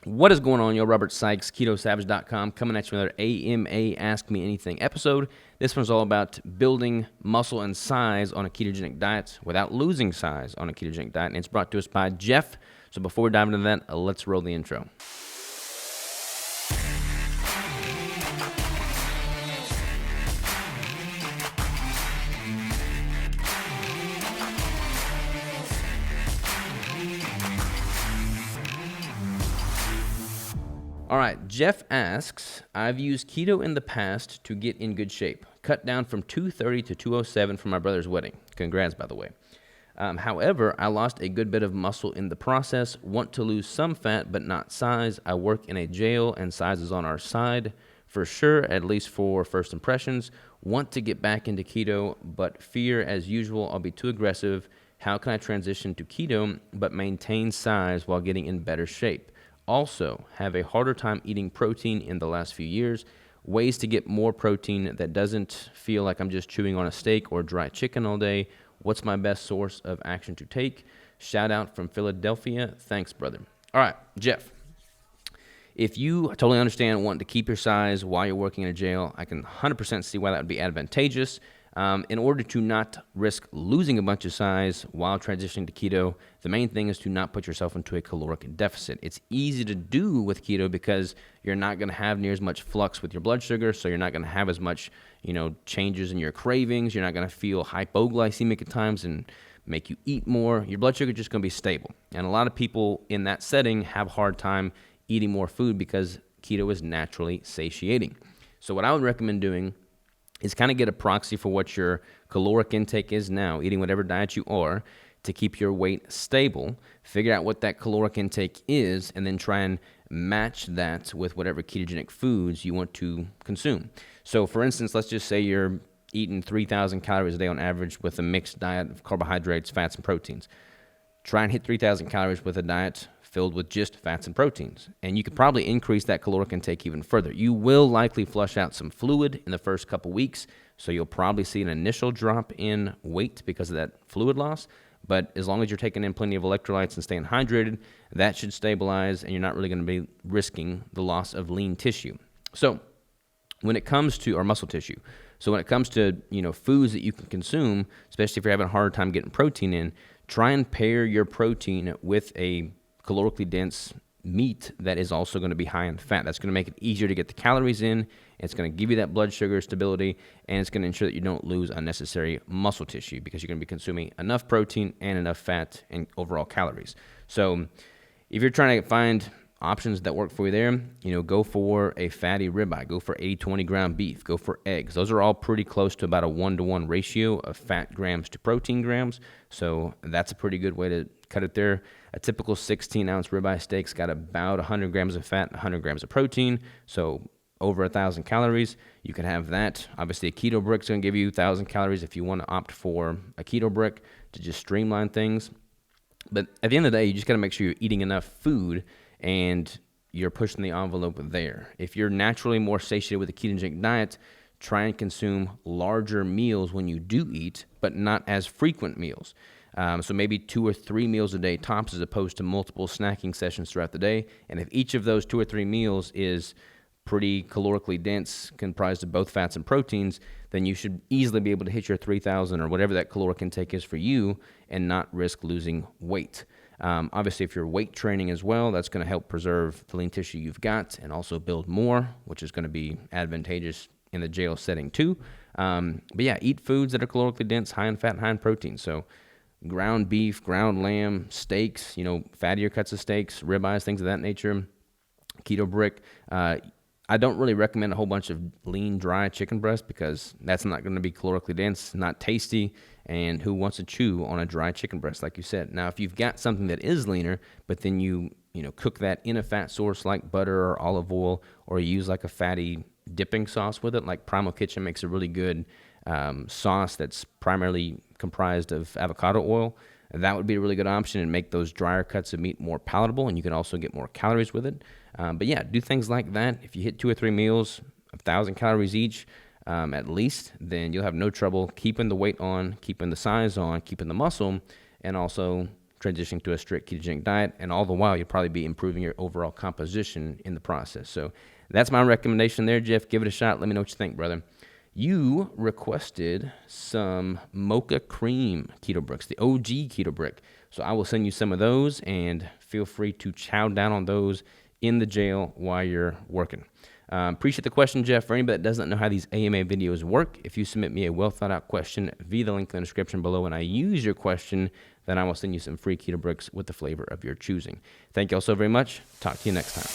What is going on, yo? Robert Sykes, KetoSavage.com, coming at you with another AMA Ask Me Anything episode. This one's all about building muscle and size on a ketogenic diet without losing size on a ketogenic diet, and it's brought to us by Jeff. So before we dive into that, let's roll the intro. All right, Jeff asks, I've used keto in the past to get in good shape. Cut down from 230 to 207 for my brother's wedding. Congrats, by the way. However, I lost a good bit of muscle in the process. Want to lose some fat, but not size. I work in a jail, and size is on our side. For sure, at least for first impressions. Want to get back into keto, but fear, as usual, I'll be too aggressive. How can I transition to keto, but maintain size while getting in better shape? Also, have a harder time eating protein in the last few years. Ways to get more protein that doesn't feel like I'm just chewing on a steak or dry chicken all day. What's my best source of action to take? Shout out from Philadelphia. Thanks, brother. All right, Jeff. If you totally understand wanting to keep your size while you're working in a jail, I can 100% see why that would be advantageous. In order to not risk losing a bunch of size while transitioning to keto, the main thing is to not put yourself into a caloric deficit. It's easy to do with keto because you're not going to have near as much flux with your blood sugar, so you're not going to have as much, changes in your cravings. You're not going to feel hypoglycemic at times and make you eat more. Your blood sugar is just going to be stable. And a lot of people in that setting have a hard time eating more food because keto is naturally satiating. So what I would recommend doing is kind of get a proxy for what your caloric intake is now, eating whatever diet you are, to keep your weight stable. Figure out what that caloric intake is, and then try and match that with whatever ketogenic foods you want to consume. So, for instance, let's just say you're eating 3,000 calories a day on average with a mixed diet of carbohydrates, fats, and proteins. Try and hit 3,000 calories with a diet filled with just fats and proteins. And you could probably increase that caloric intake even further. You will likely flush out some fluid in the first couple weeks, so you'll probably see an initial drop in weight because of that fluid loss. But as long as you're taking in plenty of electrolytes and staying hydrated, that should stabilize, and you're not really going to be risking the loss of lean tissue. So when it comes to, or muscle tissue, so when it comes to, foods that you can consume, especially if you're having a hard time getting protein in, try and pair your protein with a calorically dense meat that is also going to be high in fat. That's going to make it easier to get the calories in. It's going to give you that blood sugar stability, and it's going to ensure that you don't lose unnecessary muscle tissue because you're going to be consuming enough protein and enough fat and overall calories. So if you're trying to find options that work for you there, go for a fatty ribeye, go for 80-20 ground beef, go for eggs. Those are all pretty close to about a 1-to-1 ratio of fat grams to protein grams. So that's a pretty good way to cut it there. A typical 16-ounce ribeye steak's got about 100 grams of fat, 100 grams of protein, so over 1,000 calories. You can have that. Obviously, a keto brick's going to give you 1,000 calories if you want to opt for a keto brick to just streamline things. But at the end of the day, you just got to make sure you're eating enough food and you're pushing the envelope there. If you're naturally more satiated with a ketogenic diet, try and consume larger meals when you do eat, but not as frequent meals. So maybe 2 or 3 meals a day tops as opposed to multiple snacking sessions throughout the day. And if each of those 2 or 3 meals is pretty calorically dense, comprised of both fats and proteins, then you should easily be able to hit your 3,000 or whatever that caloric intake is for you and not risk losing weight. Obviously, if you're weight training as well, that's going to help preserve the lean tissue you've got and also build more, which is going to be advantageous in the jail setting too. But yeah, eat foods that are calorically dense, high in fat and high in protein. So ground beef, ground lamb, steaks, fattier cuts of steaks, ribeyes, things of that nature, keto brick. I don't really recommend a whole bunch of lean, dry chicken breast because that's not going to be calorically dense, not tasty, and who wants to chew on a dry chicken breast, like you said. Now, if you've got something that is leaner, but then you cook that in a fat source like butter or olive oil, or you use like a fatty dipping sauce with it, like Primal Kitchen makes a really good sauce that's primarily comprised of avocado oil, that would be a really good option and make those drier cuts of meat more palatable, and you can also get more calories with it. But yeah, do things like that. If you hit 2 or 3 meals, 1,000 calories each at least, then you'll have no trouble keeping the weight on, keeping the size on, keeping the muscle, and also transitioning to a strict ketogenic diet, and all the while you'll probably be improving your overall composition in the process. So that's my recommendation there, Jeff. Give it a shot. Let me know what you think, brother. You requested some mocha cream keto bricks, the OG keto brick. So I will send you some of those, and feel free to chow down on those in the jail while you're working. Appreciate the question, Jeff. For anybody that doesn't know how these AMA videos work, if you submit me a well-thought-out question via the link in the description below and I use your question, then I will send you some free keto bricks with the flavor of your choosing. Thank you all so very much. Talk to you next time.